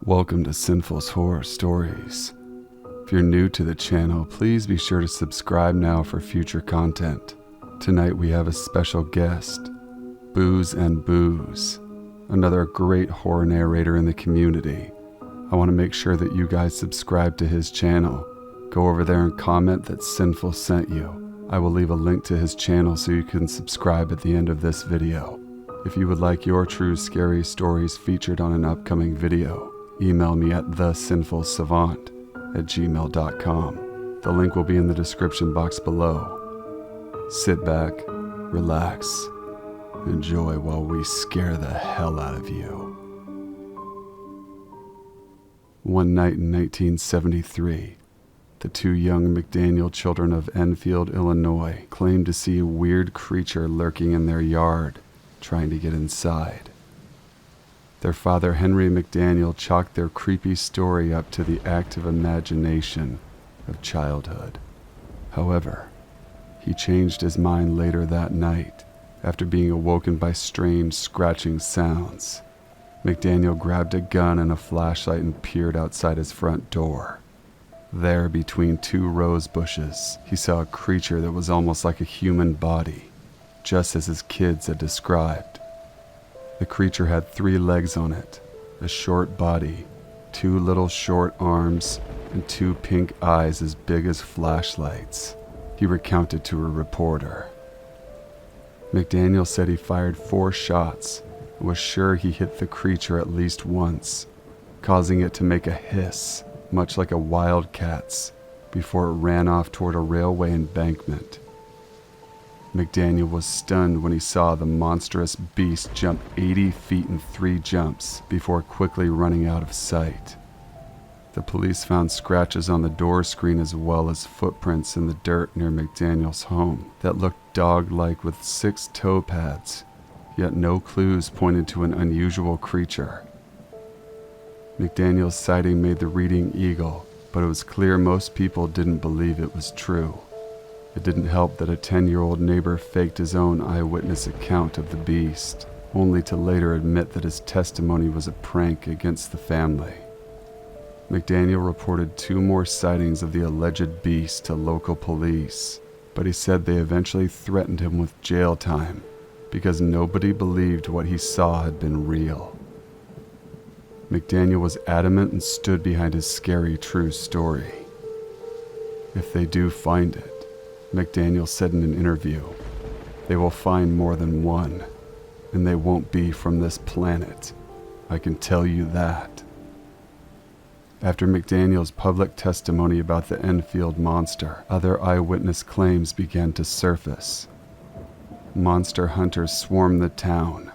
Welcome to Sinful's Horror Stories. If you're new to the channel, please be sure to subscribe now for future content. Tonight we have a special guest, Booze and Booze, another great horror narrator in the community. I want to make sure that you guys subscribe to his channel. Go over there and comment that Sinful sent you. I will leave a link to his channel so you can subscribe at the end of this video. If you would like your true scary stories featured on an upcoming video, email me at thesinfulsavant@gmail.com. The link will be in the description box below. Sit back, relax, enjoy while we scare the hell out of you. One night in 1973, the two young McDaniel children of Enfield, Illinois, claimed to see a weird creature lurking in their yard, trying to get inside. Their father, Henry McDaniel, chalked their creepy story up to the active imagination of childhood. However, he changed his mind later that night after being awoken by strange scratching sounds. McDaniel grabbed a gun and a flashlight and peered outside his front door. There, between two rose bushes, he saw a creature that was almost like a human body, just as his kids had described. The creature had 3 legs on it, a short body, 2 little short arms, and 2 pink eyes as big as flashlights, he recounted to a reporter. McDaniel said he fired 4 shots and was sure he hit the creature at least once, causing it to make a hiss, much like a wildcat's, before it ran off toward a railway embankment. McDaniel was stunned when he saw the monstrous beast jump 80 feet in 3 jumps before quickly running out of sight. The police found scratches on the door screen as well as footprints in the dirt near McDaniel's home that looked dog-like with 6 toe pads, yet no clues pointed to an unusual creature. McDaniel's sighting made the reading eagle, but it was clear most people didn't believe it was true. It didn't help that a 10-year-old neighbor faked his own eyewitness account of the beast, only to later admit that his testimony was a prank against the family. McDaniel reported 2 more sightings of the alleged beast to local police, but he said they eventually threatened him with jail time because nobody believed what he saw had been real. McDaniel was adamant and stood behind his scary true story. If they do find it, McDaniel said in an interview, they will find more than one, and they won't be from this planet. I can tell you that. After McDaniel's public testimony about the Enfield Monster, other eyewitness claims began to surface. Monster hunters swarmed the town,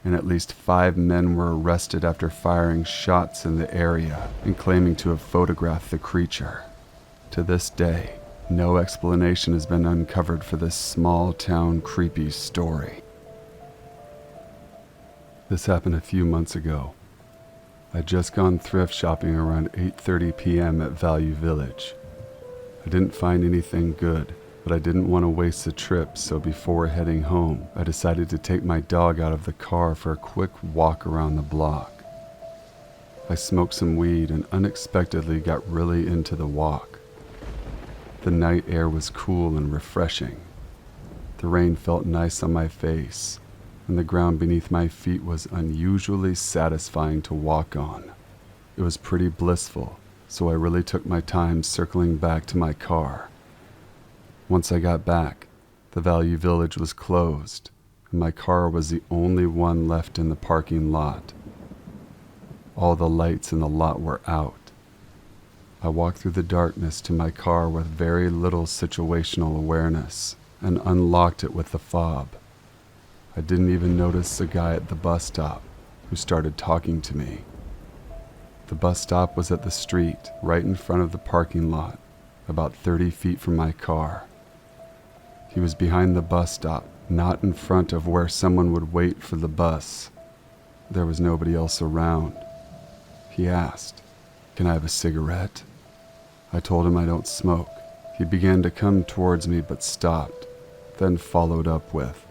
and at least 5 men were arrested after firing shots in the area and claiming to have photographed the creature. To this day, no explanation has been uncovered for this small-town creepy story. This happened a few months ago. I'd just gone thrift shopping around 8:30 p.m. at Value Village. I didn't find anything good, but I didn't want to waste the trip, so before heading home, I decided to take my dog out of the car for a quick walk around the block. I smoked some weed and unexpectedly got really into the walk. The night air was cool and refreshing. The rain felt nice on my face, and the ground beneath my feet was unusually satisfying to walk on. It was pretty blissful, so I really took my time circling back to my car. Once I got back, the Value Village was closed, and my car was the only one left in the parking lot. All the lights in the lot were out. I walked through the darkness to my car with very little situational awareness and unlocked it with the fob. I didn't even notice the guy at the bus stop who started talking to me. The bus stop was at the street right in front of the parking lot, about 30 feet from my car. He was behind the bus stop, not in front of where someone would wait for the bus. There was nobody else around. He asked, "Can I have a cigarette?" I told him I don't smoke. He began to come towards me but stopped, then followed up with,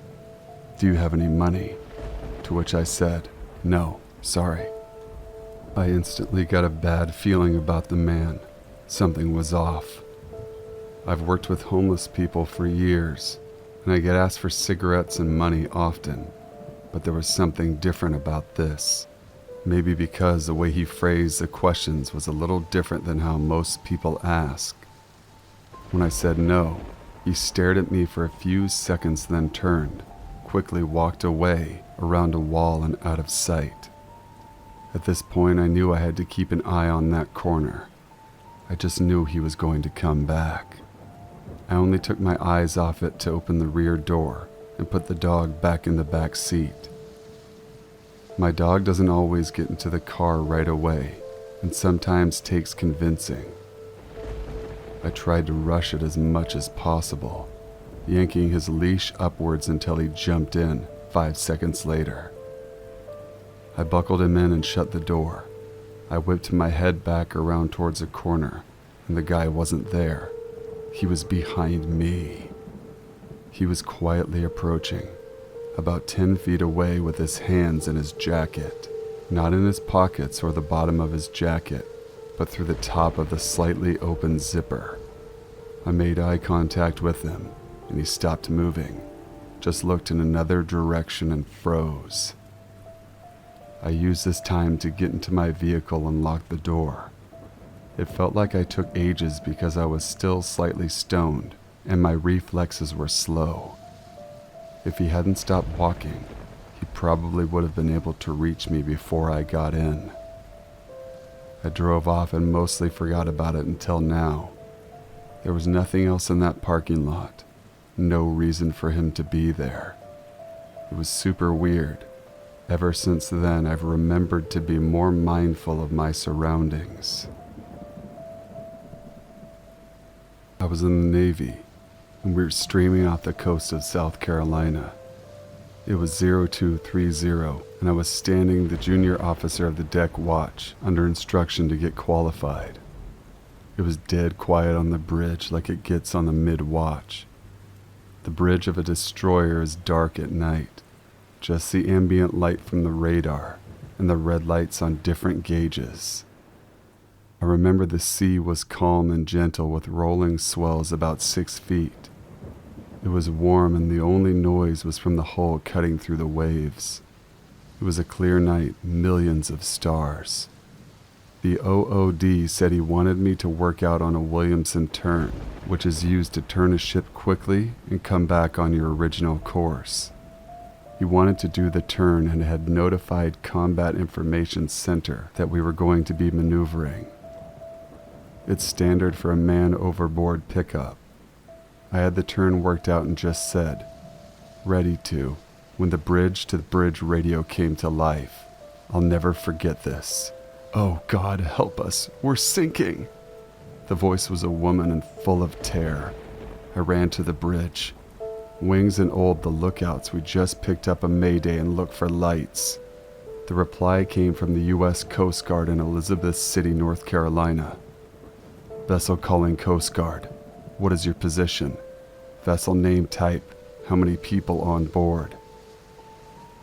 "Do you have any money?" To which I said, "No, sorry." I instantly got a bad feeling about the man. Something was off. I've worked with homeless people for years, and I get asked for cigarettes and money often, but there was something different about this. Maybe because the way he phrased the questions was a little different than how most people ask. When I said no, he stared at me for a few seconds, then turned, quickly walked away around a wall and out of sight. At this point, I knew I had to keep an eye on that corner. I just knew he was going to come back. I only took my eyes off it to open the rear door and put the dog back in the back seat. My dog doesn't always get into the car right away, and sometimes takes convincing. I tried to rush it as much as possible, yanking his leash upwards until he jumped in 5 seconds later. I buckled him in and shut the door. I whipped my head back around towards a corner, and the guy wasn't there. He was behind me. He was quietly approaching, about 10 feet away with his hands in his jacket, not in his pockets or the bottom of his jacket, but through the top of the slightly open zipper. I made eye contact with him, and he stopped moving, just looked in another direction and froze. I used this time to get into my vehicle and lock the door. It felt like I took ages because I was still slightly stoned, and my reflexes were slow. If he hadn't stopped walking, he probably would have been able to reach me before I got in. I drove off and mostly forgot about it until now. There was nothing else in that parking lot. No reason for him to be there. It was super weird. Ever since then, I've remembered to be more mindful of my surroundings. I was in the Navy, and we were streaming off the coast of South Carolina. It was 0230, and I was standing the junior officer of the deck watch under instruction to get qualified. It was dead quiet on the bridge like it gets on the mid-watch. The bridge of a destroyer is dark at night, just the ambient light from the radar and the red lights on different gauges. I remember the sea was calm and gentle with rolling swells about 6 feet. It was warm and the only noise was from the hull cutting through the waves. It was a clear night, millions of stars. The OOD said he wanted me to work out on a Williamson turn, which is used to turn a ship quickly and come back on your original course. He wanted to do the turn and had notified Combat Information Center that we were going to be maneuvering. It's standard for a man overboard pickup. I had the turn worked out and just said, "Ready to," when the bridge-to-bridge radio came to life. I'll never forget this. "Oh God, help us, we're sinking." The voice was a woman and full of terror. I ran to the bridge. Wings and Old, the lookouts, we just picked up a mayday and looked for lights. The reply came from the U.S. Coast Guard in Elizabeth City, North Carolina. Vessel calling Coast Guard. What is your position? Vessel name type. How many people on board?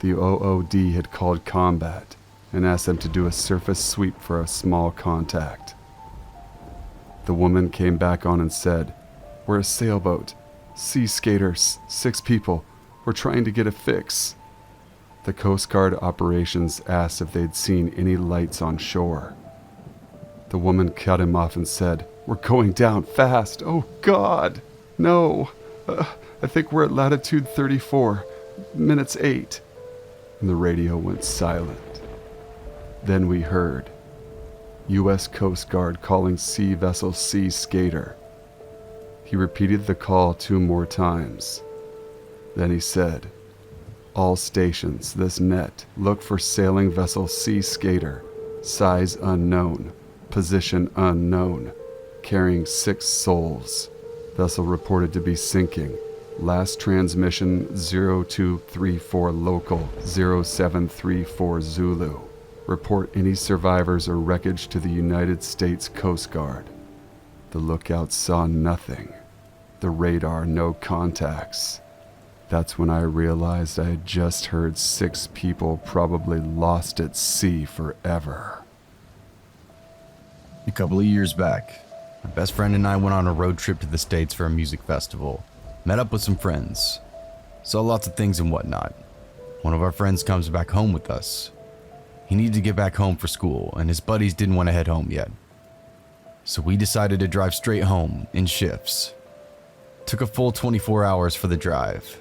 The OOD had called combat and asked them to do a surface sweep for a small contact. The woman came back on and said, "We're a sailboat. Sea skaters, 6 people. We're trying to get a fix." The Coast Guard operations asked if they'd seen any lights on shore. The woman cut him off and said, "We're going down fast. Oh God, no. I think we're at latitude 34, minutes 8. And the radio went silent. Then we heard U.S. Coast Guard calling Sea Vessel Sea Skater. He repeated the call 2 more times. Then he said, "All stations, this net, look for sailing vessel Sea Skater, size unknown, position unknown, carrying 6 souls. Vessel reported to be sinking. Last transmission 0234 local 0734 Zulu. Report any survivors or wreckage to the United States Coast Guard." The lookouts saw nothing. The radar, no contacts. That's when I realized I had just heard 6 people probably lost at sea forever. A couple of years back, my best friend and I went on a road trip to the States for a music festival. Met up with some friends. Saw lots of things and whatnot. One of our friends comes back home with us. He needed to get back home for school, and his buddies didn't want to head home yet. So we decided to drive straight home in shifts. Took a full 24 hours for the drive.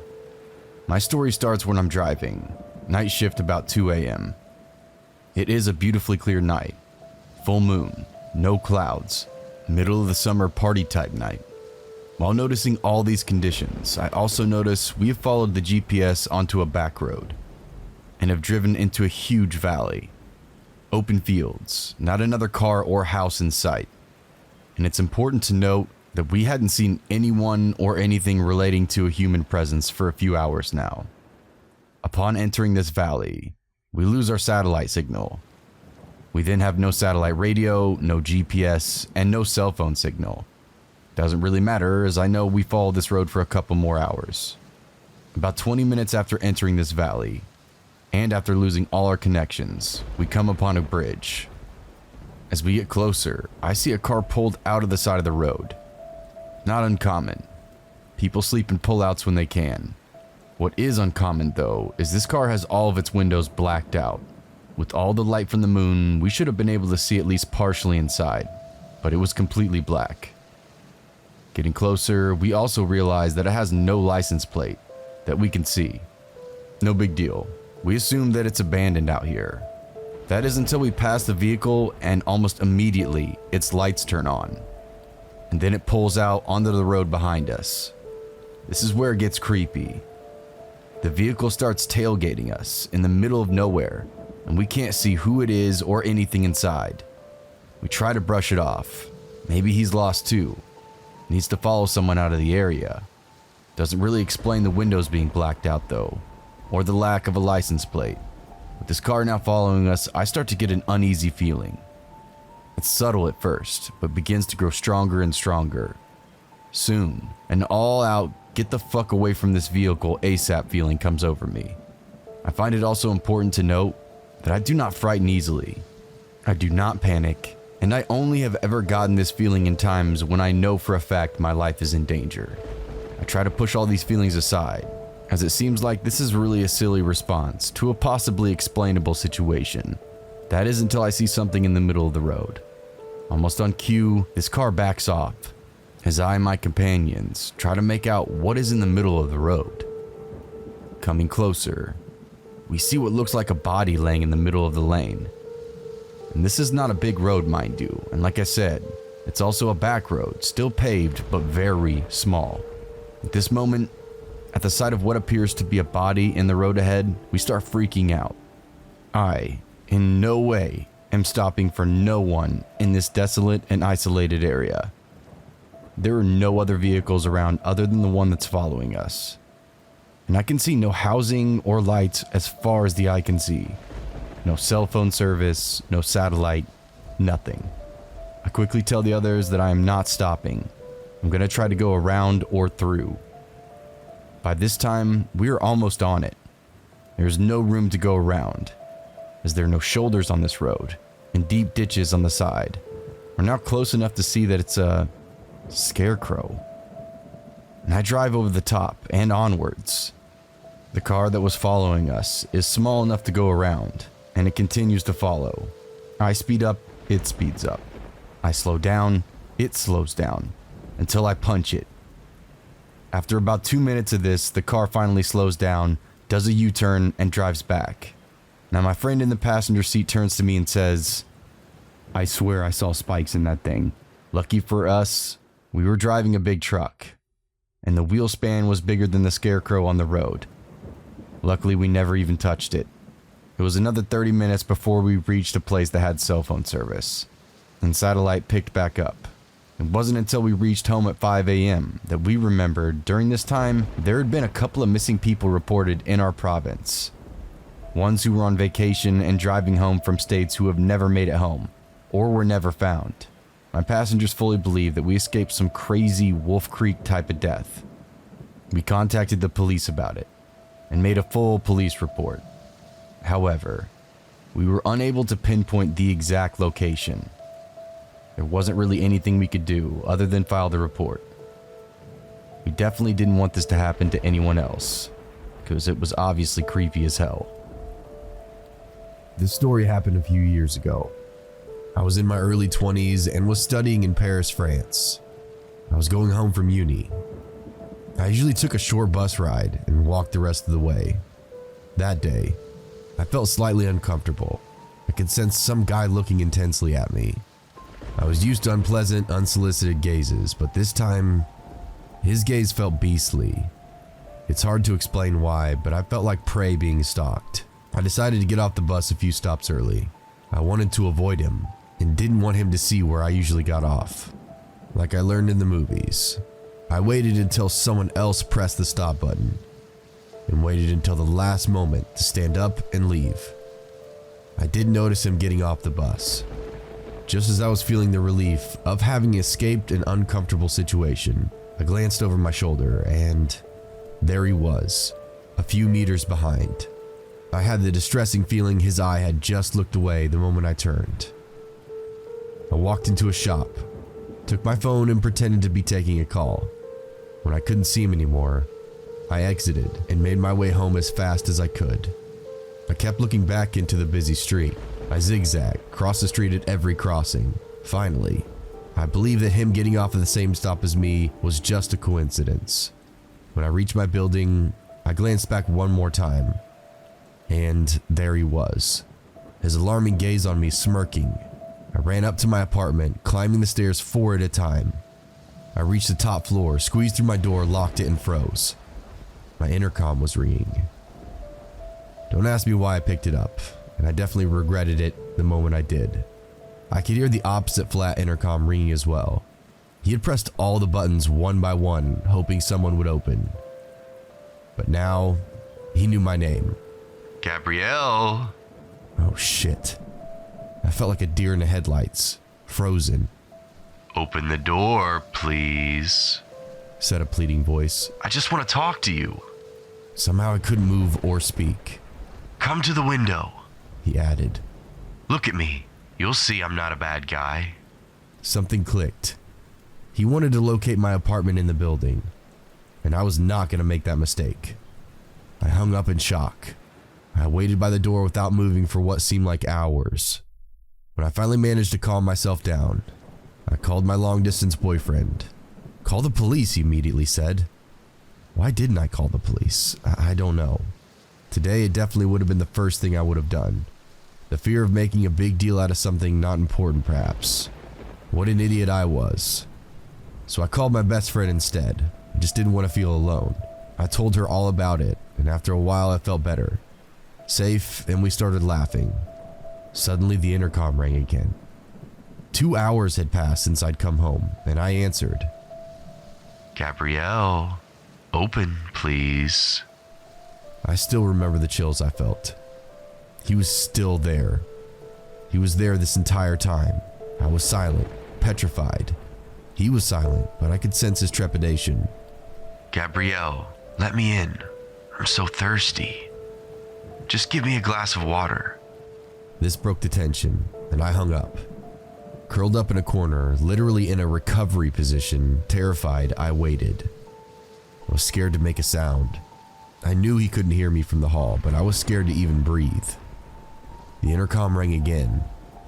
My story starts when I'm driving, night shift about 2 a.m. It is a beautifully clear night. Full moon, no clouds, middle of the summer party type night. While noticing all these conditions, I also notice we have followed the GPS onto a back road and have driven into a huge valley. Open fields, not another car or house in sight. And it's important to note that we hadn't seen anyone or anything relating to a human presence for a few hours now. Upon entering this valley, we lose our satellite signal. We then have no satellite radio, no GPS, and no cell phone signal. Doesn't really matter, as I know we followed this road for a couple more hours. About 20 minutes after entering this valley, and after losing all our connections, we come upon a bridge. As we get closer, I see a car pulled out of the side of the road. Not uncommon. People sleep in pullouts when they can. What is uncommon though, is this car has all of its windows blacked out. With all the light from the moon, we should have been able to see at least partially inside, but it was completely black. Getting closer, we also realize that it has no license plate that we can see. No big deal. We assume that it's abandoned out here. That is until we pass the vehicle and almost immediately its lights turn on. And then it pulls out onto the road behind us. This is where it gets creepy. The vehicle starts tailgating us in the middle of nowhere, and we can't see who it is or anything inside. We try to brush it off. Maybe he's lost too. Needs to follow someone out of the area. Doesn't really explain the windows being blacked out though, or the lack of a license plate. With this car now following us, I start to get an uneasy feeling. It's subtle at first, but begins to grow stronger and stronger. Soon, an all-out, get the fuck away from this vehicle ASAP feeling comes over me. I find it also important to note that I do not frighten easily. I do not panic, and I only have ever gotten this feeling in times when I know for a fact my life is in danger. I try to push all these feelings aside, as it seems like this is really a silly response to a possibly explainable situation. That is until I see something in the middle of the road. Almost on cue, this car backs off, as I and my companions try to make out what is in the middle of the road. Coming closer, we see what looks like a body laying in the middle of the lane. And this is not a big road, mind you, and like I said, it's also a back road, still paved, but very small. At this moment, at the sight of what appears to be a body in the road ahead, we start freaking out. I, in no way, am stopping for no one in this desolate and isolated area. There are no other vehicles around other than the one that's following us. And I can see no housing or lights as far as the eye can see. No cell phone service, no satellite, nothing. I quickly tell the others that I am not stopping. I'm going to try to go around or through. By this time, we are almost on it. There's no room to go around, as there are no shoulders on this road and deep ditches on the side. We're now close enough to see that it's a scarecrow. And I drive over the top and onwards. The car that was following us is small enough to go around, and it continues to follow. I speed up, it speeds up. I slow down, it slows down, until I punch it. After about 2 minutes of this, the car finally slows down, does a U-turn, and drives back. Now my friend in the passenger seat turns to me and says, "I swear I saw spikes in that thing. Lucky for us, we were driving a big truck, and the wheel span was bigger than the scarecrow on the road. Luckily, we never even touched it. It was another 30 minutes before we reached a place that had cell phone service, and satellite picked back up. It wasn't until we reached home at 5 a.m. that we remembered during this time there had been a couple of missing people reported in our province. Ones who were on vacation and driving home from states who have never made it home, or were never found. My passengers fully believe that we escaped some crazy Wolf Creek type of death. We contacted the police about it, and made a full police report. However, we were unable to pinpoint the exact location. There wasn't really anything we could do other than file the report. We definitely didn't want this to happen to anyone else, because it was obviously creepy as hell. This story happened a few years ago. I was in my early 20s and was studying in Paris, France. I was going home from uni. I usually took a short bus ride and walked the rest of the way. That day, I felt slightly uncomfortable. I could sense some guy looking intensely at me. I was used to unpleasant, unsolicited gazes, but this time, his gaze felt beastly. It's hard to explain why, but I felt like prey being stalked. I decided to get off the bus a few stops early. I wanted to avoid him and didn't want him to see where I usually got off. Like I learned in the movies, I waited until someone else pressed the stop button and waited until the last moment to stand up and leave. I did notice him getting off the bus. Just as I was feeling the relief of having escaped an uncomfortable situation, I glanced over my shoulder and there he was, a few meters behind. I had the distressing feeling his eye had just looked away the moment I turned. I walked into a shop, took my phone and pretended to be taking a call. When I couldn't see him anymore, I exited and made my way home as fast as I could. I kept looking back into the busy street. I zigzagged, crossed the street at every crossing. Finally, I believe that him getting off at the same stop as me was just a coincidence. When I reached my building, I glanced back one more time. And there he was, his alarming gaze on me smirking. I ran up to my apartment, climbing the stairs 4 at a time. I reached the top floor, squeezed through my door, locked it and froze. My intercom was ringing. Don't ask me why I picked it up, and I definitely regretted it the moment I did. I could hear the opposite flat intercom ringing as well. He had pressed all the buttons one by one, hoping someone would open. But now, he knew my name. Gabrielle! Oh shit. I felt like a deer in the headlights, frozen. Open the door, please, said a pleading voice. I just want to talk to you. Somehow I couldn't move or speak. Come to the window, he added. Look at me. You'll see I'm not a bad guy. Something clicked. He wanted to locate my apartment in the building, and I was not going to make that mistake. I hung up in shock. I waited by the door without moving for what seemed like hours. When I finally managed to calm myself down, I called my long-distance boyfriend. Call the police, he immediately said. Why didn't I call the police? I don't know. Today, it definitely would have been the first thing I would have done. The fear of making a big deal out of something not important, perhaps. What an idiot I was. So I called my best friend instead. I just didn't want to feel alone. I told her all about it, and after a while I felt better. Safe, and we started laughing. Suddenly the intercom rang again. 2 hours had passed since I'd come home, and I answered. Gabrielle, open, please. I still remember the chills I felt. He was still there. He was there this entire time. I was silent, petrified. He was silent, but I could sense his trepidation. Gabrielle, let me in. I'm so thirsty. Just give me a glass of water. This broke the tension, and I hung up. Curled up in a corner, literally in a recovery position, terrified, I waited. I was scared to make a sound. I knew he couldn't hear me from the hall, but I was scared to even breathe. The intercom rang again,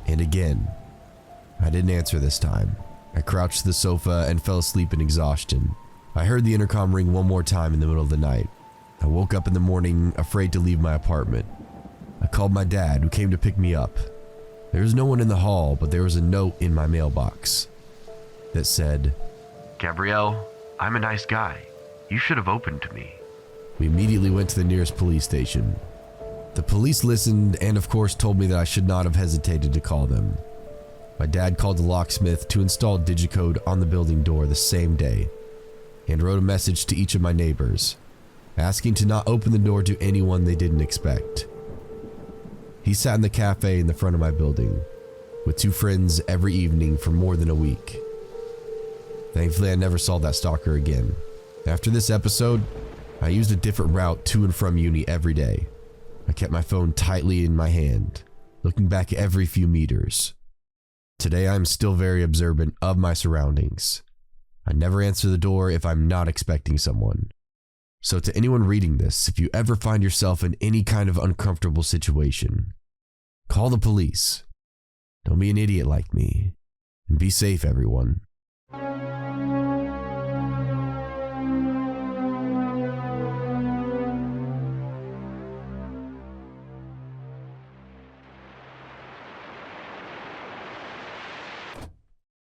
and again. I didn't answer this time. I crouched to the sofa and fell asleep in exhaustion. I heard the intercom ring one more time in the middle of the night. I woke up in the morning, afraid to leave my apartment. I called my dad, who came to pick me up. There was no one in the hall, but there was a note in my mailbox that said, Gabrielle, I'm a nice guy. You should have opened to me. We immediately went to the nearest police station. The police listened and of course told me that I should not have hesitated to call them. My dad called the locksmith to install digicode on the building door the same day and wrote a message to each of my neighbors, asking to not open the door to anyone they didn't expect. He sat in the cafe in the front of my building with 2 friends every evening for more than a week. Thankfully, I never saw that stalker again. After this episode, I used a different route to and from uni every day. I kept my phone tightly in my hand, looking back every few meters. Today I'm still very observant of my surroundings. I never answer the door if I'm not expecting someone. So to anyone reading this, if you ever find yourself in any kind of uncomfortable situation, call the police. Don't be an idiot like me. And be safe, everyone.